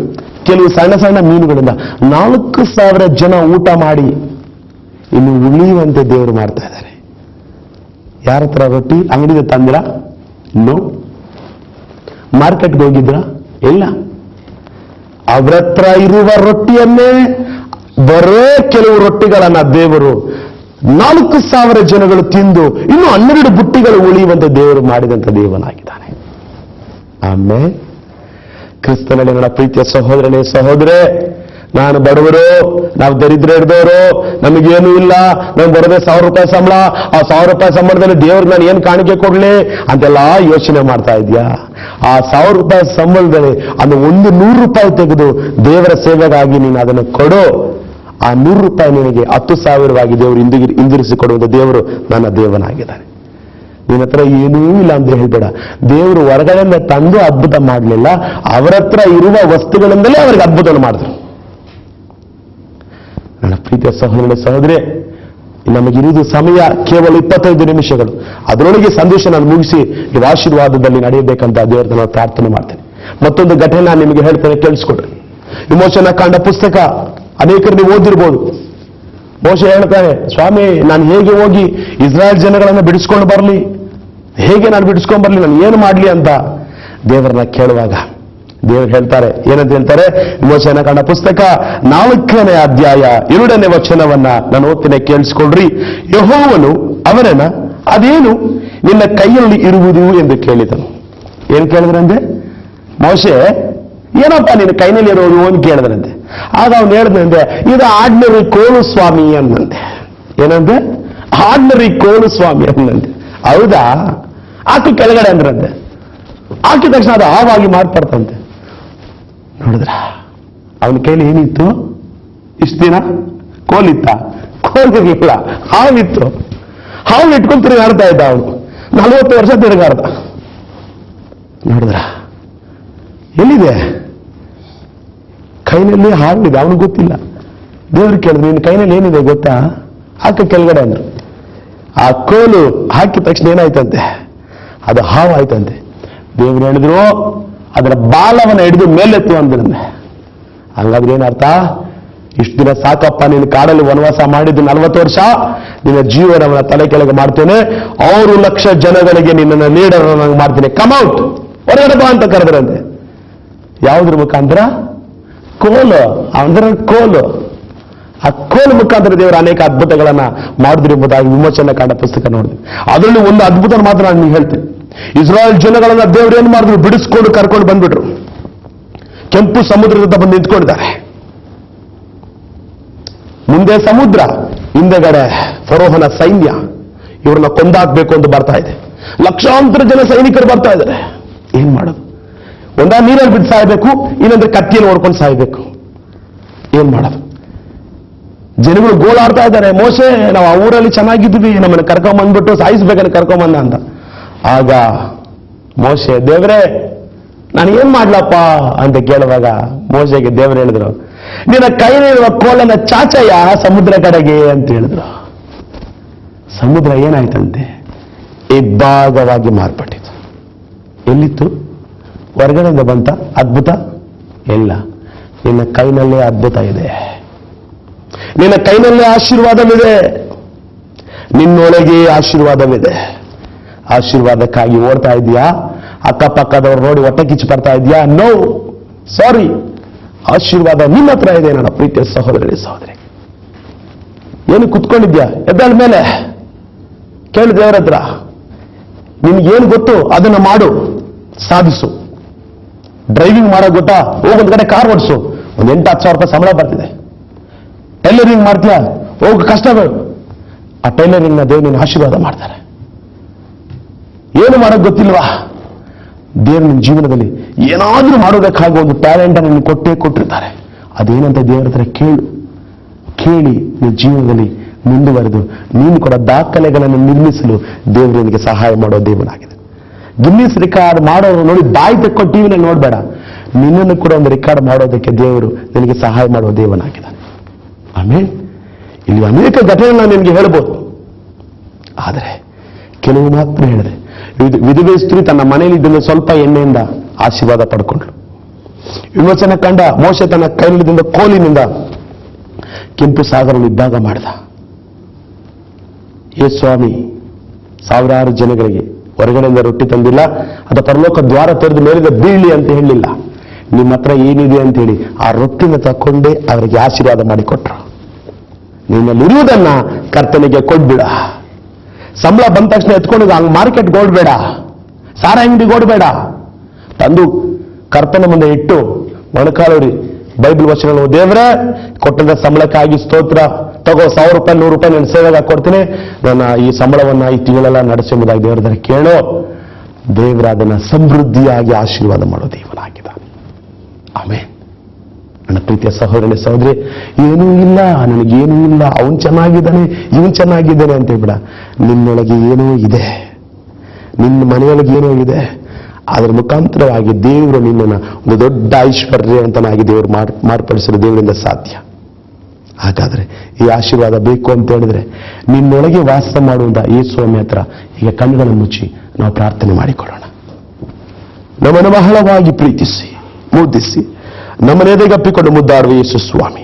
ಕೆಲವು ಸಣ್ಣ ಸಣ್ಣ ಮೀನುಗಳಿಂದ 4,000 ಜನ ಊಟ ಮಾಡಿ ಇನ್ನು ಉಳಿಯುವಂತೆ ದೇವರು ಮಾಡ್ತಾ ಇದ್ದಾರೆ. ಯಾರ ಹತ್ರ ರೊಟ್ಟಿ? ಅಂಗಡಿಗೆ ತಂದಿರಾ? ನೋ. ಮಾರ್ಕೆಟ್ಗೆ ಹೋಗಿದ್ರಾ? ಇಲ್ಲ. ಅವ್ರ ಹತ್ರ ಇರುವ ರೊಟ್ಟಿಯನ್ನೇ ಬರೇ ಕೆಲವು ರೊಟ್ಟಿಗಳನ್ನ ದೇವರು 4,000 ಜನಗಳು ತಿಂದು ಇನ್ನು 12 ಬುಟ್ಟಿಗಳು ಉಳಿಯುವಂತೆ ದೇವರು ಮಾಡಿದಂತ ದೇವನಾಗಿದ್ದಾನೆ. ಆಮೇಲೆ ಕ್ರಿಸ್ತನಲ್ಲಿ ನನ್ನ ಪ್ರೀತಿಯ ಸಹೋದರನೇ ಸಹೋದರೇ, ನಾನು ಬಡವರು, ನಾವು ದರಿದ್ರ ಹಿಡಿದವರು, ನಮಗೇನು ಇಲ್ಲ, ನಮ್ಗೆ ಬರೋದೇ ₹1,000 ಸಂಬಳ, ಆ ₹1,000 ಸಂಬಳದಲ್ಲಿ ದೇವ್ರಿಗೆ ನಾನು ಏನು ಕಾಣಿಕೆ ಕೊಡ್ಲಿ ಅಂತೆಲ್ಲ ಯೋಚನೆ ಮಾಡ್ತಾ ಇದ್ಯಾ? ಆ ₹1,000 ಸಂಬಳದಲ್ಲಿ ಅದು ₹100 ತೆಗೆದು ದೇವರ ಸೇವೆಗಾಗಿ ನೀನು ಅದನ್ನು ಕೊಡು. ಆ ₹100 ನಿನಗೆ 10,000 ದೇವರು ಹಿಂದಿರಿಸಿಕೊಡುವುದು ದೇವರು ನನ್ನ ದೇವನಾಗಿದ್ದಾನೆ. ನಿನ್ನ ಹತ್ರ ಏನೂ ಇಲ್ಲ ಅಂತ ಹೇಳ್ಬೇಡ. ದೇವರು ಹೊರಗಡೆಯಿಂದ ತಂದು ಅದ್ಭುತ ಮಾಡಲಿಲ್ಲ, ಅವರ ಹತ್ರ ಇರುವ ವಸ್ತುಗಳಿಂದಲೇ ಅವರಿಗೆ ಅದ್ಭುತ ಮಾಡಿದ್ರು. ನನ್ನ ಪ್ರೀತಿಯ ಸಹೋದರ ಸಹೋದರಿ, ನಮಗಿರುವುದು ಸಮಯ ಕೇವಲ 25 ನಿಮಿಷಗಳು. ಅದರೊಳಗೆ ಸಂದೇಶ ನಾನು ಮುಗಿಸಿ ಈ ಆಶೀರ್ವಾದದಲ್ಲಿ ನಡೆಯಬೇಕಂತ ದೇವರ ನಾನು ಪ್ರಾರ್ಥನೆ ಮಾಡ್ತೇನೆ. ಮತ್ತೊಂದು ಘಟನೆ ನಾನು ನಿಮಗೆ ಹೇಳ್ತೇನೆ, ಕೇಳಿಸ್ಕೊಡ್ರಿ. ವಿಮೋಚನಾ ಕಾಂಡ ಪುಸ್ತಕ ಅನೇಕರು ನೀವು ಓದಿರ್ಬೋದು. ಮೋಶೆ ಹೇಳ್ತಾನೆ, ಸ್ವಾಮಿ ನಾನು ಹೇಗೆ ಹೋಗಿ ಇಸ್ರಾಯೇಲ್ ಜನಗಳನ್ನು ಬಿಡಿಸ್ಕೊಂಡು ಬರಲಿ, ಹೇಗೆ ನಾನು ಬಿಡಿಸ್ಕೊಂಡು ಬರಲಿ, ನಾನು ಏನು ಮಾಡಲಿ ಅಂತ ದೇವರನ್ನ ಕೇಳುವಾಗ ದೇವರು ಹೇಳ್ತಾರೆ, ಏನಂತ ಹೇಳ್ತಾರೆ? ವಿಮೋಚನಾ ಕಾಂಡ ಪುಸ್ತಕ 4ನೇ ಅಧ್ಯಾಯ 2ನೇ ವಚನವನ್ನ ನಾನು ಓದ್ತೇನೆ, ಕೇಳಿಸ್ಕೊಳ್ರಿ. ಯೆಹೋವನು ಅವರನ್ನ, ಅದೇನು ನಿನ್ನ ಕೈಯಲ್ಲಿ ಇರುವುದು ಎಂದು ಕೇಳಿದನು. ಏನ್ ಕೇಳಿದ್ರಂತೆ? ಮೋಶೆ ಏನಪ್ಪ ನಿನ್ನ ಕೈನಲ್ಲಿ ಇರೋದು ಅಂತ ಕೇಳಿದ್ರಂತೆ. ಆಗ ಅವನು ಹೇಳಿದಂತೆ, ಇದು ಆರ್ಡಿನರಿ ಕೋಲು ಸ್ವಾಮಿ ಅನ್ನಂತೆ. ಏನಂತೆ? ಆರ್ಡಿನರಿ ಕೋಲು ಸ್ವಾಮಿ ಅನ್ನಂತೆ. ಹೌದಾ? ಹಾಕಿ ಕೆಳಗಡೆ ಅಂದ್ರಂತೆ. ಹಾಕಿದ ತಕ್ಷಣ ಅದು ಹಾವಾಗಿ ಮಾರ್ಪಡ್ತಂತೆ. ನೋಡಿದ್ರ ಅವನ ಕೈಲಿ ಏನಿತ್ತು? ಇಷ್ಟು ದಿನ ಕೋಲಿತ್ತ? ಕೋಲಿರ್ಲಿಲ್ಲ, ಹಾವಿತ್ತು. ಹಾವು ಇಟ್ಕೊಂಡು ತಿರುಗಾಡ್ತಾ ಇದ್ದ ಅವನು. 40 ವರ್ಷ ತಿರುಗಾಡ್ದ. ನೋಡಿದ್ರ ಎಲ್ಲಿದೆ? ಕೈನಲ್ಲಿ ಹಾವಿದೆ, ಅವನಿಗೆ ಗೊತ್ತಿಲ್ಲ. ದೇವ್ರಿಗೆ ಕೇಳಿದ್ರು, ನಿನ್ನ ಕೈನಲ್ಲಿ ಏನಿದೆ ಗೊತ್ತಾ? ಹಾಕ ಕೆಳಗಡೆ ಅಂದ್ರು. ಆ ಕೋಲು ಹಾಕಿದ ತಕ್ಷಣ ಏನಾಯ್ತಂತೆ? ಅದು ಹಾವು ಆಯ್ತಂತೆ. ದೇವ್ರು ಹೇಳಿದ್ರು, ಅದರ ಬಾಲವನ್ನು ಹಿಡಿದು ಮೇಲೆತ್ತು ಅಂದ್ರಂತೆ. ಹಂಗಾದ್ರೆ ಏನರ್ಥ? ಇಷ್ಟು ದಿನ ಸಾಕಪ್ಪ, ನೀನು ಕಾಡಲ್ಲಿ ವನವಾಸ ಮಾಡಿದ್ದು 40 ವರ್ಷ, ನಿನ್ನ ಜೀವನವನ್ನ ತಲೆ ಕೆಳಗೆ ಮಾಡ್ತೇನೆ, 6,00,000 ಜನಗಳಿಗೆ ನಿನ್ನನ್ನು ಲೀಡರ್ ಮಾಡ್ತೇನೆ, ಕಮ್ಔಟ್, ಹೊರಗಡೆ ಬಾ ಅಂತ ಕರೆದ್ರಂತೆ. ಯಾವುದ್ರ ಮುಖಾಂತರ? ಕೋಲು. ಅಂದ್ರೆ ಕೋಲು. ಆ ಕೋಲು ಮುಖಾಂತರ ದೇವರು ಅನೇಕ ಅದ್ಭುತಗಳನ್ನ ಮಾಡಿದ್ರು ಎಂಬುದಾಗಿ ವಿಮೋಚನಾ ಕಾಂಡ ಪುಸ್ತಕ ನೋಡಿದ್ವಿ. ಅದರಲ್ಲಿ ಒಂದು ಅದ್ಭುತ ಮಾತ್ರ ನಾನು ಹೇಳ್ತೇನೆ. ಇಸ್ರಾಯೇಲ್ ಜನಗಳನ್ನ ದೇವರು ಏನು ಮಾಡಿದ್ರು? ಬಿಡಿಸ್ಕೊಂಡು ಕರ್ಕೊಂಡು ಬಂದ್ಬಿಟ್ರು. ಕೆಂಪು ಸಮುದ್ರದ ಬಂದು ನಿಂತ್ಕೊಂಡಿದ್ದಾರೆ. ಮುಂದೆ ಸಮುದ್ರ, ಹಿಂದೆಗಡೆ ಫರೋಹನ ಸೈನ್ಯ ಇವ್ರನ್ನ ಕೊಂದಾಕ್ಬೇಕು ಅಂತ ಬರ್ತಾ ಇದೆ. ಲಕ್ಷಾಂತರ ಜನ ಸೈನಿಕರು ಬರ್ತಾ ಇದ್ದಾರೆ. ಏನ್ ಮಾಡೋದು? ಒಂದ ನೀರಲ್ಲಿ ಬಿಟ್ಟು ಸಾಯ್ಬೇಕು, ಇನ್ನೊಂದ್ರೆ ಕತ್ತಿಯಲ್ಲಿ ಓಡ್ಕೊಂಡು ಸಾಯ್ಬೇಕು. ಏನ್ ಮಾಡೋದು? ಜನಗಳು ಗೋಳಾಡ್ತಾ ಇದ್ದಾರೆ, ಮೋಶೆ ನಾವು ಆ ಊರಲ್ಲಿ ಚೆನ್ನಾಗಿದ್ವಿ, ನಮ್ಮನ್ನು ಕರ್ಕೊಂಬಂದ್ಬಿಟ್ಟು ಸಾಯಿಸ್ಬೇಕಂತ ಕರ್ಕೊಂಬಂದ ಅಂತ. ಆಗ ಮೋಶೆ, ದೇವರೇ ನಾನು ಏನ್ ಮಾಡ್ಲಪ್ಪ ಅಂತ ಕೇಳುವಾಗ ಮೋಶೆಗೆ ದೇವರು ಹೇಳಿದ್ರು, ನಿನ್ನ ಕೈಲಿರುವ ಕೋಲನ್ನ ಚಾಚಯ್ಯ ಸಮುದ್ರ ಕಡೆಗೆ ಅಂತ ಹೇಳಿದ್ರು. ಸಮುದ್ರ ಏನಾಯ್ತಂತೆ? ಇಬ್ಬಾಗವಾಗಿ ಮಾರ್ಪಟ್ಟಿತು. ಎಲ್ಲಿತ್ತು? ಹೊರಗಡೆಯಿಂದ ಬಂತ ಅದ್ಭುತ? ಇಲ್ಲ, ನಿನ್ನ ಕೈನಲ್ಲೇ ಅದ್ಭುತ ಇದೆ. ನಿನ್ನ ಕೈನಲ್ಲೇ ಆಶೀರ್ವಾದವಿದೆ. ನಿನ್ನೊಳಗೆ ಆಶೀರ್ವಾದವಿದೆ. ಆಶೀರ್ವಾದಕ್ಕಾಗಿ ಓಡ್ತಾ ಇದೆಯಾ? ಅಕ್ಕಪಕ್ಕದವ್ರು ನೋಡಿ ಹೊಟ್ಟೆ ಕಿಚ್ಚು ಬರ್ತಾ ಇದೆಯಾ? ನೋ, ಸಾರಿ. ಆಶೀರ್ವಾದ ನಿಮ್ಮ ಹತ್ರ ಇದೆ ನನ್ನ ಪ್ರೀತಿಯ ಸಹೋದರಿ ಸಹೋದರಿ. ಏನು ಕುತ್ಕೊಂಡಿದ್ಯಾ? ಎದ್ದಾಳ ಮೇಲೆ ಕೇಳು ದೇವರ ಹತ್ರ, ನಿನ್ಗೇನು ಗೊತ್ತು ಅದನ್ನು ಮಾಡು, ಸಾಧಿಸು. ಡ್ರೈವಿಂಗ್ ಮಾಡೋ ಗೊತ್ತಾ? ಹೋಗೊಂದು ಕಡೆ ಕಾರ್ ಓಡಿಸು, ಒಂದು 8-10 ಸಾವಿರ ರೂಪಾಯಿ ಸಂಬಳ ಬರ್ತಿದೆ. ಟೈಲರಿಂಗ್ ಮಾಡ್ತೀಯಾ, ಹೋಗು ಕಷ್ಟಗಳು. ಆ ಟೈಲರಿಂಗ್ನ ದೇವ್ರು ನಿನ್ನ ಆಶೀರ್ವಾದ ಮಾಡ್ತಾರೆ. ಏನು ಮಾಡೋದು ಗೊತ್ತಿಲ್ವಾ? ದೇವ್ರು ನಿನ್ನ ಜೀವನದಲ್ಲಿ ಏನಾದ್ರೂ ಮಾಡೋದಕ್ಕಾಗಿ ಒಂದು ಟ್ಯಾಲೆಂಟ್ ನಿನ್ನ ಕೊಟ್ಟಿರ್ತಾರೆ. ಅದೇನಂತ ದೇವರ ಹತ್ರ ಕೇಳಿ ನಿನ್ನ ಜೀವನದಲ್ಲಿ ಮುಂದುವರೆದು ನೀನು ಕೂಡ ದಾಖಲೆಗಳನ್ನು ನಿರ್ಮಿಸಲು ದೇವರು ನಿನಗೆ ಸಹಾಯ ಮಾಡೋ ದೇವನಾಗಿದೆ. ಗಿನ್ನಿಸ್ ರೆಕಾರ್ಡ್ ಮಾಡೋರು ನೋಡಿ ಬಾಯಿ ತೆಕ್ಕೊಂಡು ಟಿವಿನಲ್ಲಿ ನೋಡಬೇಡ. ನಿನ್ನನ್ನು ಕೂಡ ಒಂದು ರೆಕಾರ್ಡ್ ಮಾಡೋದಕ್ಕೆ ದೇವರು ನಿನಗೆ ಸಹಾಯ ಮಾಡುವ ದೇವನಾಗಿದ್ದಾನೆ. ಆಮೇಲೆ ಇಲ್ಲಿ ಅನೇಕ ಘಟನೆಗಳನ್ನ ನಿನಗೆ ಹೇಳ್ಬೋದು, ಆದರೆ ಕೆಲವು ಮಾತ್ರ ಹೇಳಿದೆ. ವಿಧವೆ ಸ್ತ್ರೀ ತನ್ನ ಮನೆಯಲ್ಲಿದ್ದ ಸ್ವಲ್ಪ ಎಣ್ಣೆಯಿಂದ ಆಶೀರ್ವಾದ ಪಡ್ಕೊಂಡ್ಳು. ವಿಮೋಚನೆ ಕಂಡ ಮೋಶೆ ತನ್ನ ಕೈಲಿದ್ದ ಕೋಲಿನಿಂದ ಕೆಂಪು ಸಾಗರವಿದ್ದಾಗ ಮಾಡಿದ. ಯೇ ಸ್ವಾಮಿ ಸಾವಿರಾರು ಜನಗಳಿಗೆ ಹೊರಗಡೆಯಿಂದ ರೊಟ್ಟಿ ತಂದಿಲ್ಲ, ಅಥವಾ ಪರಲೋಕ ದ್ವಾರ ತೆರೆದು ಮೇಲಿಂದ ಬೀಳಿ ಅಂತ ಹೇಳಿಲ್ಲ. ನಿಮ್ಮ ಹತ್ರ ಏನಿದೆ ಅಂತೇಳಿ ಆ ರೊಟ್ಟಿನ ತಕೊಂಡೇ ಅವರಿಗೆ ಆಶೀರ್ವಾದ ಮಾಡಿಕೊಟ್ರು. ನಿನ್ನಲ್ಲಿರುವುದನ್ನ ಕರ್ತನಿಗೆ ಕೊಡ್ಬಿಡ. ಸಂಬಳ ಬಂದ ತಕ್ಷಣ ಎತ್ಕೊಂಡು ಹಂಗೆ ಮಾರ್ಕೆಟ್ಗೆ ಓಡಬೇಡ, ಸಾರ ಅಂಗಡಿಗೆ ಓಡಬೇಡ. ತಂದು ಕರ್ತನ ಮುಂದೆ ಇಟ್ಟು ಮೊಣಕಾಲೂರಿ ಬೈಬಲ್ ವಚನಗಳು, ದೇವರೇ ಕೊಟ್ಟದ ಸಂಬಳಕ್ಕಾಗಿ ಸ್ತೋತ್ರ, ತಗೋ 1000 ರೂಪಾಯಿ 100 ರೂಪಾಯಿ ನನ್ನ ಸೇವೆಗೆ ಕೊಡ್ತೀನಿ, ನನ್ನ ಈ ಸಂಬಳವನ್ನ ಈ ತಿಂಗಳೆಲ್ಲ ನಡೆಸುವುದಾಗಿ ದೇವರ ಹತ್ರ ಕೇಳೋ. ದೇವರ ಅದನ್ನ ಸಮೃದ್ಧಿಯಾಗಿ ಆಶೀರ್ವಾದ ಮಾಡೋ ದೇವನಾಗಿದ್ದಾನೆ. ಆಮೇಲೆ ನನ್ನ ಪ್ರೀತಿಯ ಸಹೋದರನೇ ಸಹೋದರಿ, ಏನೂ ಇಲ್ಲ, ನನಗೇನೂ ಇಲ್ಲ, ಅವನು ಚೆನ್ನಾಗಿದ್ದಾನೆ ಇವನು ಚೆನ್ನಾಗಿದ್ದಾನೆ ಅಂತ ಹೇಳ್ಬಿಡ. ನಿನ್ನೊಳಗೆ ಏನೋ ಇದೆ, ನಿನ್ನ ಮನೆಯೊಳಗೆ ಏನೋ ಇದೆ. ಅದರ ಮುಖಾಂತರವಾಗಿ ದೇವರು ನಿನ್ನನ್ನು ಒಂದು ದೊಡ್ಡ ಐಶ್ವರ್ಯವಂತನಾಗಿ ದೇವರು ಮಾರ್ಪಡಿಸಲು ದೇವರಿಂದ ಸಾಧ್ಯ. ಹಾಗಾದ್ರೆ ಈ ಆಶೀರ್ವಾದ ಬೇಕು ಅಂತ ಹೇಳಿದ್ರೆ ನಿನ್ನೊಳಗೆ ವಾಸ ಮಾಡುವಂತ ಯೇಸುಸ್ವಾಮಿ ಹತ್ರ ಈಗ ಕಣ್ಣುಗಳನ್ನು ಮುಚ್ಚಿ ನಾವು ಪ್ರಾರ್ಥನೆ ಮಾಡಿಕೊಳ್ಳೋಣ. ನಮ್ಮನ್ನು ಬಹಳವಾಗಿ ಪ್ರೀತಿಸಿ ಮುದ್ದಿಸಿ ನಮ್ಮನ್ನು ಎದೆಗಪ್ಪಿಕೊಂಡು ಮುದ್ದಾಡುವ ಯೇಸು ಸ್ವಾಮಿ,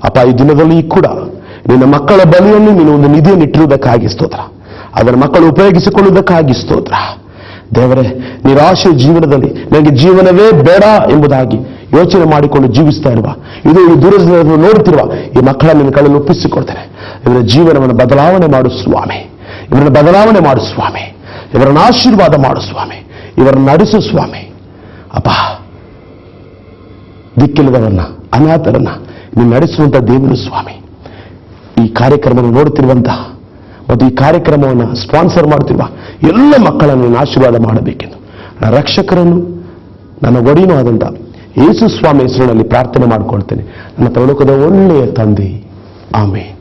ಅಪ್ಪ, ಈ ದಿನದಲ್ಲಿ ಕೂಡ ನಿನ್ನ ಮಕ್ಕಳ ಬಳಿಯಲ್ಲಿ ನೀನು ಒಂದು ನಿಧಿಯನ್ನು ಇಟ್ಟಿರುವುದಕ್ಕಾಗಿ ಸ್ತೋತ್ರ. ಅದರ ಮಕ್ಕಳು ಉಪಯೋಗಿಸಿಕೊಳ್ಳುವುದಕ್ಕಾಗಿ ಸ್ತೋತ್ರ. ದೇವರೇ, ನಿರಾಶೆ ಜೀವನದಲ್ಲಿ ನನಗೆ ಜೀವನವೇ ಬೇಡ ಎಂಬುದಾಗಿ ಯೋಚನೆ ಮಾಡಿಕೊಂಡು ಜೀವಿಸ್ತಾ ಇರುವ, ಇದು ಈ ದೂರದಲ್ಲಿ ನೋಡುತ್ತಿರುವ ಈ ಮಕ್ಕಳ ನಿನ್ನ ಕಣ್ಣಲ್ಲಿ ಒಪ್ಪಿಸಿಕೊಡ್ತೇನೆ. ಇವರ ಜೀವನವನ್ನು ಬದಲಾವಣೆ ಮಾಡು ಸ್ವಾಮಿ, ಇವರನ್ನು ಬದಲಾವಣೆ ಮಾಡು ಸ್ವಾಮಿ, ಇವರನ್ನು ಆಶೀರ್ವಾದ ಮಾಡು ಸ್ವಾಮಿ, ಇವರನ್ನು ನಡೆಸು ಸ್ವಾಮಿ. ಅಪ್ಪ, ದಿಕ್ಕಿಲ್ಲದವರನ್ನ ಅನಾಥರನ್ನ ನೀನು ನಡೆಸುವಂತ ದೇವರು ಸ್ವಾಮಿ. ಈ ಕಾರ್ಯಕ್ರಮವನ್ನು ನೋಡುತ್ತಿರುವಂತಹ ಮತ್ತು ಈ ಕಾರ್ಯಕ್ರಮವನ್ನು ಸ್ಪಾನ್ಸರ್ ಮಾಡುತ್ತಿರುವ ಎಲ್ಲ ಮಕ್ಕಳನ್ನು ನೀನು ಆಶೀರ್ವಾದ ಮಾಡಬೇಕೆಂದು ನನ್ನ ರಕ್ಷಕರನ್ನು ನನ್ನ ಒಡೆಯನೂ ಆದಂಥ ಯೇಸು ಸ್ವಾಮಿ ಹೆಸರಿನಲ್ಲಿ ಪ್ರಾರ್ಥನೆ ಮಾಡಿಕೊಳ್ತೇನೆ. ನನ್ನ ಪರಲೋಕದ ಒಳ್ಳೆಯ ತಂದೆ, ಆಮೇನ್.